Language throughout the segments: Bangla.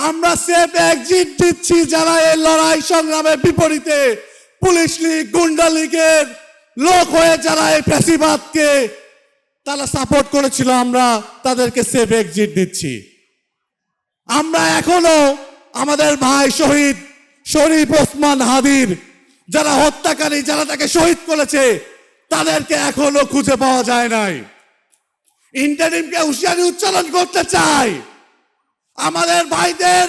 আমরা সেফ এক্সিট দিচ্ছি যারা এই লড়াই সংগ্রামের বিপরীতে পুলিশ লীগ গুন্ডা লীগের লোক হয়ে যারা এই ফ্যাসিবাদকে তারা সাপোর্ট করেছিল, আমরা তাদেরকে সেফ এক্সিট দিচ্ছি। আমরা এখনো আমাদের ভাই শহীদ শরীফ ওসমান হাদির যারা হত্যাকারী, যারা তাকে শহীদ করেছে, তাদেরকে এখনো খুঁজে পাওয়া যায় নাই। ইন্টারিমকে হুঁশিয়ারি উচ্চারণ করতে চাই, আমাদের ভাইদের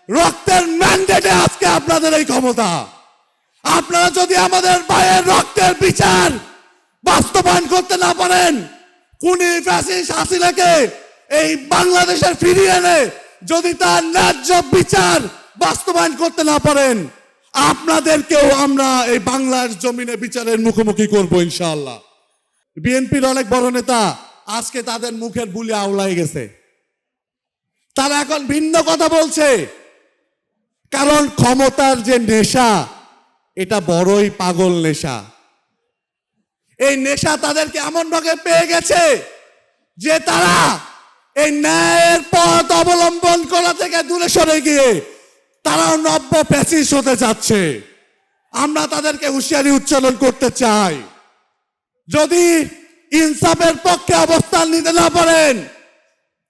রক্তের ম্যান্ডেটে আজকে আপনাদের এই ক্ষমতা। আপনারা যদি আমাদের ভাইয়ের রক্তের বিচার বাস্তবায়ন করতে না পারেন, খুনি ফ্যাসিস্ট হাসিনাকে এই বাংলাদেশের ফিরিয়ে এনে যদি তার ন্যায্য বিচার বাস্তবায়ন করতে না পারেন, আপনাদেরকেও আমরা এই বাংলার জমিনে বিচারের মুখোমুখি করবো ইনশাআল্লাহ। বিএনপির অনেক বড় নেতা আজকে তাদের মুখের বুলি আওলাই গেছে, তারা এখন ভিন্ন কথা বলছে, কারণ ক্ষমতার যে নেশা এটা বড়ই পাগল নেশা। এই নেশা তাদেরকে এমন ভাবে পেয়ে গেছে যে তারা এই ন্যায়ের পথ অবলম্বন করা থেকে দূরে সরে গিয়ে তারাও নব্য ফ্যাসিস্ট হতে যাচ্ছে। আমরা তাদেরকে হুঁশিয়ারি উচ্চারণ করতে চাই, যদি ইনসাফের পক্ষে অবস্থান নিতে না পারেন,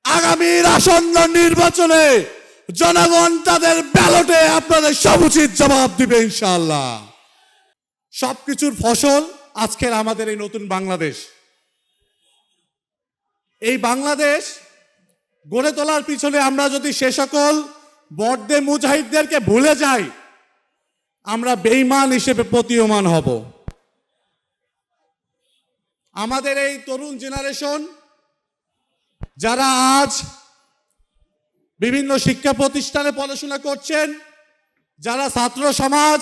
আগামীর আসন্ন নির্বাচনে জনগণ তাদের ব্যালটে আপনাদের সমুচিত জবাব দিবে ইনশাআল্লাহ। সবকিছুর ফসল আজকের আমাদের এই নতুন বাংলাদেশ। এই বাংলাদেশ গড়ে তোলার পিছনে আমরা যদি সে সকল বর্দে মুজাহিদদেরকে ভুলে যাই, আমরা বেঈমান হিসেবে প্রতীয়মান হব। আমাদের এই তরুণ জেনারেশন যারা আজ বিভিন্ন শিক্ষা প্রতিষ্ঠানে পড়াশোনা করছেন, যারা ছাত্র সমাজ,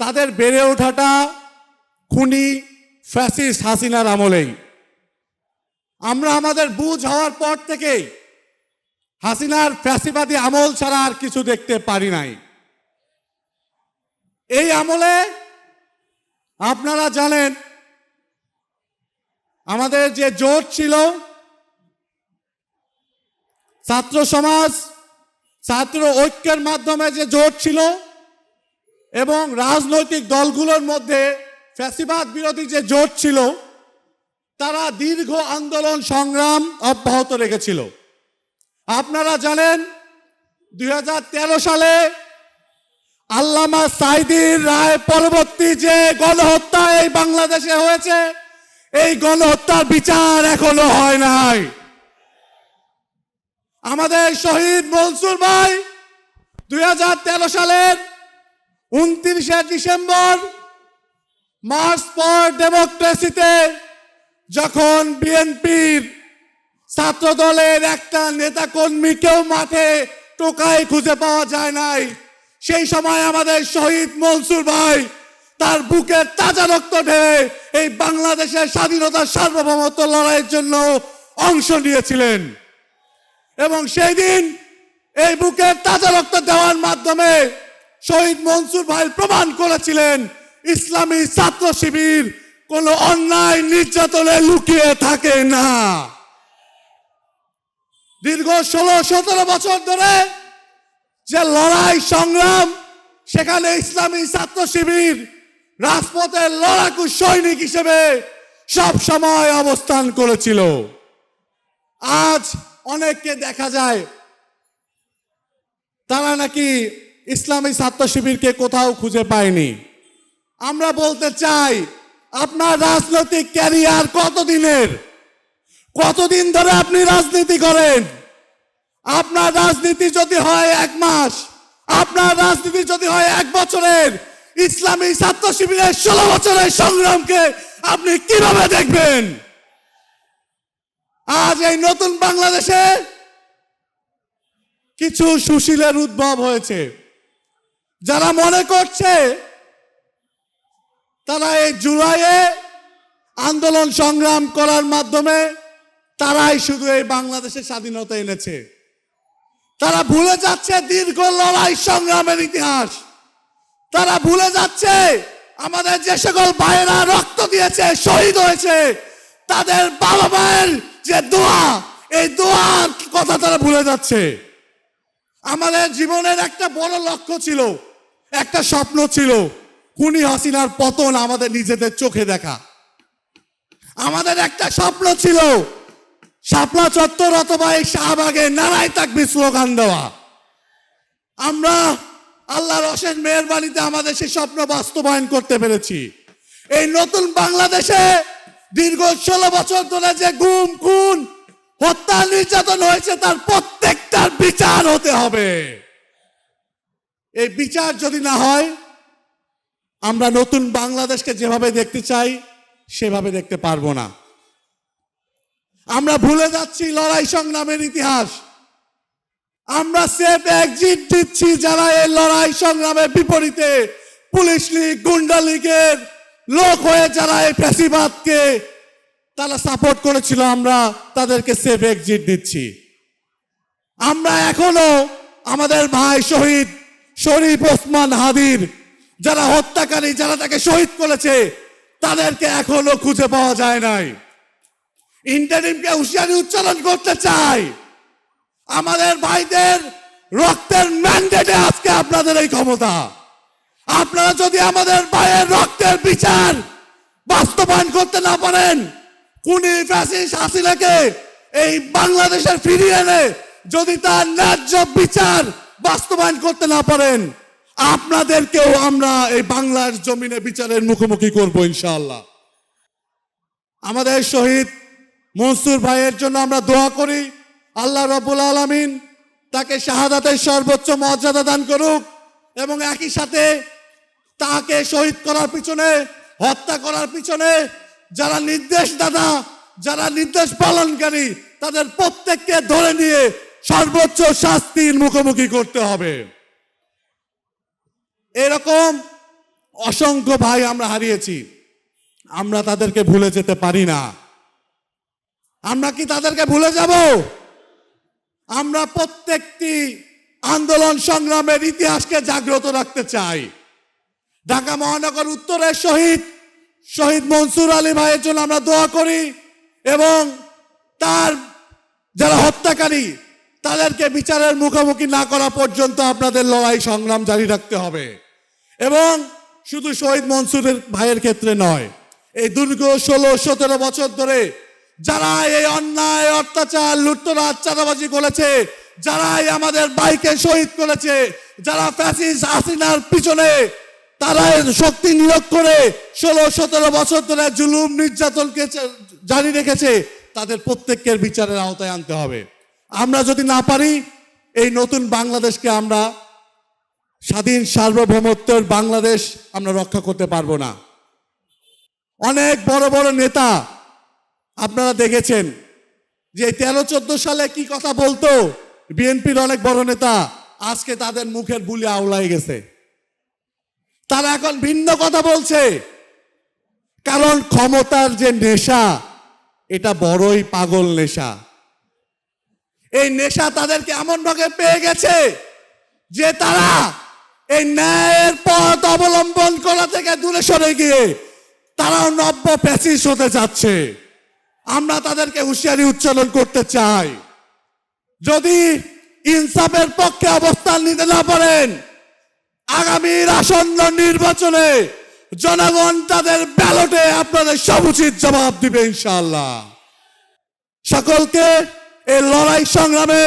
তাদের বেড়ে ওঠাটা খুনি ফ্যাসিস্ট হাসিনার আমলেই। আমরা আমাদের বুঝ হওয়ার পর থেকেই হাসিনার ফ্যাসিবাদী আমল ছাড়া আর কিছু দেখতে পারি নাই। এই আমলে আপনারা জানেন আমাদের যে জোট ছিল, ছাত্র সমাজ ছাত্র ঐক্যের মাধ্যমে যে জোট ছিল এবং রাজনৈতিক দলগুলোর মধ্যে ফ্যাসিবাদ বিরোধী যে জোট ছিল, তারা দীর্ঘ আন্দোলন সংগ্রাম অব্যাহত রেখেছিল। আপনারা জানেন 2013 সালে আল্লামা সাঈদীর রায় পরবর্তী যে গণহত্যা এই বাংলাদেশে হয়েছে, এই গণহত্যার বিচার এখনো হয় নাই। আমাদের শহীদ মনসুর ভাই 2013 সালের 29শে ডিসেম্বর মার্চ ফর ডেমোক্রেসিতে যখন বিএনপির ছাত্র দলের একটা নেতা কর্মীকেও মাঠে টোকায় খুঁজে পাওয়া যায় নাই, সেই সময় আমাদের শহীদ মনসুর ভাই তার বুকের তাজা রক্ত ঢেলে এই বাংলাদেশের স্বাধীনতার সার্বভৌমত্ব লড়াইয়ের জন্য অংশ নিয়েছিলেন। এবং সেই দিন এই বুকের তাজা রক্ত দেওয়ার মাধ্যমে শহীদ মনসুর ভাই প্রমাণ করেছিলেন ইসলামী ছাত্র শিবির কোন অন্যায় নির্যাতনে লুকিয়ে থাকে না। দীর্ঘ 16-17 বছর ধরে যে লড়াই সংগ্রাম, সেখানে ইসলামী ছাত্র শিবির রাজপথের লড়াকু সৈনিক হিসেবে সব সময় অবস্থান করেছিল। আজ অনেককে দেখা যায় তারা নাকি ইসলামী ছাত্র শিবিরকে কোথাও খুঁজে পায়নি। আমরা বলতে চাই, আপনার রাজনৈতিক ক্যারিয়ার কতদিনের? কতদিন ধরে আপনি রাজনীতি করেন? আপনার রাজনীতি যদি হয় 1 মাস, আপনার রাজনীতি যদি হয় 1 বছরের, ইসলামী ছাত্র শিবিরের 16 বছরের সংগ্রামকে আপনি কিভাবে দেখবেন? আজ এই নতুন বাংলাদেশে কিছু সুশীলের উদ্ভব হয়েছে, যারা মনে করছে তারা এই জুলাইয়ে আন্দোলন সংগ্রাম করার মাধ্যমে তারাই শুধু এই বাংলাদেশের স্বাধীনতা এনেছে। তারা ভুলে যাচ্ছে দীর্ঘ লড়াই সংগ্রামের ইতিহাস। তারা ভুলে যাচ্ছে আমাদের যে সকল ভাইয়েরা রক্ত দিয়েছে, শহীদ হয়েছে, তাদের বাবা মায়ের যে দোয়া, এই দোয়ার কথা তারা ভুলে যাচ্ছে। আমাদের জীবনের একটা বড় লক্ষ্য ছিল, একটা স্বপ্ন ছিল, খুনি হাসিনার পতন আমাদের নিজেদের চোখে দেখা। আমাদের একটা স্বপ্ন ছিল শাপলা চত্বর অথবা এই শাহবাগে নারায় তাকবীর স্লোগান দেওয়া। আমরা আল্লাহর অশেষ মেহেরবানিতে আমাদের সেই স্বপ্ন বাস্তবায়ন করতে পেরেছি। এই নতুন বাংলাদেশে দীর্ঘ 16 বছর ধরে যে গুম খুন হত্যা নির্যাতন হয়েছে তার প্রত্যেকটার বিচার হতে হবে। এই বিচার যদি না হয় আমরা নতুন বাংলাদেশকে যেভাবে দেখতে চাই সেভাবে দেখতে পারবো না। আমরা ভুলে যাচ্ছি লড়াই সংগ্রামের ইতিহাস। আমরা সেফ এক্সিট দিচ্ছি যারা এই লড়াই সংগ্রামের বিপরীতে পুলিশ লীগ গুন্ডা লীগের লোক হয়ে যারা এই ফ্যাসিবাদকে তারা সাপোর্ট করেছিল, আমরা তাদেরকে সেফ এক্সিট দিচ্ছি। আমরা এখনো আমাদের ভাই শহীদ শরীফ ওসমান হাদির যারা হত্যাকারী, যারা তাকে শহীদ করেছে তাদেরকে এখনো খুঁজে পাওয়া যায় নাই। ইন্টারিমকে হুঁশিয়ারি উচ্চারণ করতে চাই, আমাদের ভাইদের রক্তের ম্যান্ডেটে আজকে আপনাদের এই ক্ষমতা। আপনারা যদি আমাদের ভাইয়ের রক্তের বিচার বাস্তবায়ন করতে না পারেন, খুনি ফ্যাসিস্ট হাসিনাকে এই বাংলাদেশের ফিরিয়ে এনে যদি তার ন্যায্য বিচার বাস্তবায়ন করতে না পারেন, আপনাদেরকেও আমরা এই বাংলার জমিনে বিচারের মুখোমুখি করব ইনশাআল্লাহ। আমাদের শহীদ মনসুর ভাইয়ের জন্য আমরা দোয়া করি, আল্লাহ রাব্বুল আলামিন তাকে শাহাদাতের সর্বোচ্চ মর্যাদা দান করুক এবং একই সাথে তাকে শহীদ করার পিছনে, হত্যা করার পিছনে যারা নির্দেশদাতা, যারা নির্দেশ পালনকারী তাদের প্রত্যেককে ধরে নিয়ে সর্বোচ্চ শাস্তির মুখোমুখি করতে হবে। এরকম অসংখ্য ভাই আমরা হারিয়েছি, আমরা তাদেরকে ভুলে যেতে পারি না। আমরা কি তাদেরকে ভুলে যাব? আমরা প্রত্যেকটি আন্দোলন সংগ্রামের ইতিহাসকে জাগ্রত রাখতে চাই। ঢাকা মহানগর উত্তরের শহীদ মনসুর আলী ভাইয়ের জন্য আমরা দোয়া করি এবং তার যারা হত্যাকারী তাদেরকে বিচারের মুখোমুখি না করা পর্যন্ত আপনাদের লড়াই সংগ্রাম জারি রাখতে হবে। এবং শুধু শহীদ মনসুরের ভাইয়ের ক্ষেত্রে নয়, এই দীর্ঘ 16-17 বছর ধরে যারা এই অন্যায় অত্যাচার লুটতরাজ চাঁদাবাজি করেছে, যারা আমাদের ভাইকে শহীদ করেছে, যারা ফ্যাসিস্ট হাসিনার পিছনে তারা শক্তি নিয়োগ করে 16-17 বছর ধরে জুলুম নির্যাতনকে জারি রেখেছে, তাদের প্রত্যেকের বিচারের আওতায় আনতে হবে। আমরা যদি না পারি এই নতুন বাংলাদেশকে, আমরা স্বাধীন সার্বভৌমত্বের বাংলাদেশ আমরা রক্ষা করতে পারবো না। অনেক বড় বড় নেতা আপনারা দেখেছেন যে 13-14 সালে কি কথা বলতো, বিএনপির অনেক বড় নেতা আজকে তাদের মুখের বুলি আওলাই গেছে, তারা এখন ভিন্ন কথা বলছে। কারণ ক্ষমতার যে নেশা এটা বড়ই পাগল নেশা। এই নেশা তাদেরকে এমন ভাবে পেয়ে গেছে যে তারা এই ন্যায়ের পথ অবলম্বন করা থেকে দূরে সরে গিয়ে তারাও নব্য ফ্যাসিস্ট হতে যাচ্ছে। আমরা তাদেরকে হুঁশিয়ারি উচ্চারণ করতে চাই, যদি ইনসাফের পক্ষে অবস্থান নিতে না পারেন, আগামীর আসন্ন নির্বাচনে জনগণ তাদের ব্যালটে আপনাদের সমুচিত জবাব দিবে ইনশাআল্লাহ। সকলকে এই লড়াই সংগ্রামে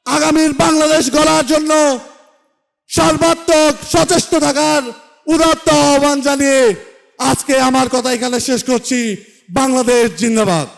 আগামীর বাংলাদেশ গড়ার জন্য সর্বাত্মক সচেষ্ট থাকার উদাত্ত আহ্বান জানিয়ে আজকে আমার কথা এখানে শেষ করছি। বাংলাদেশ জিন্দাবাদ।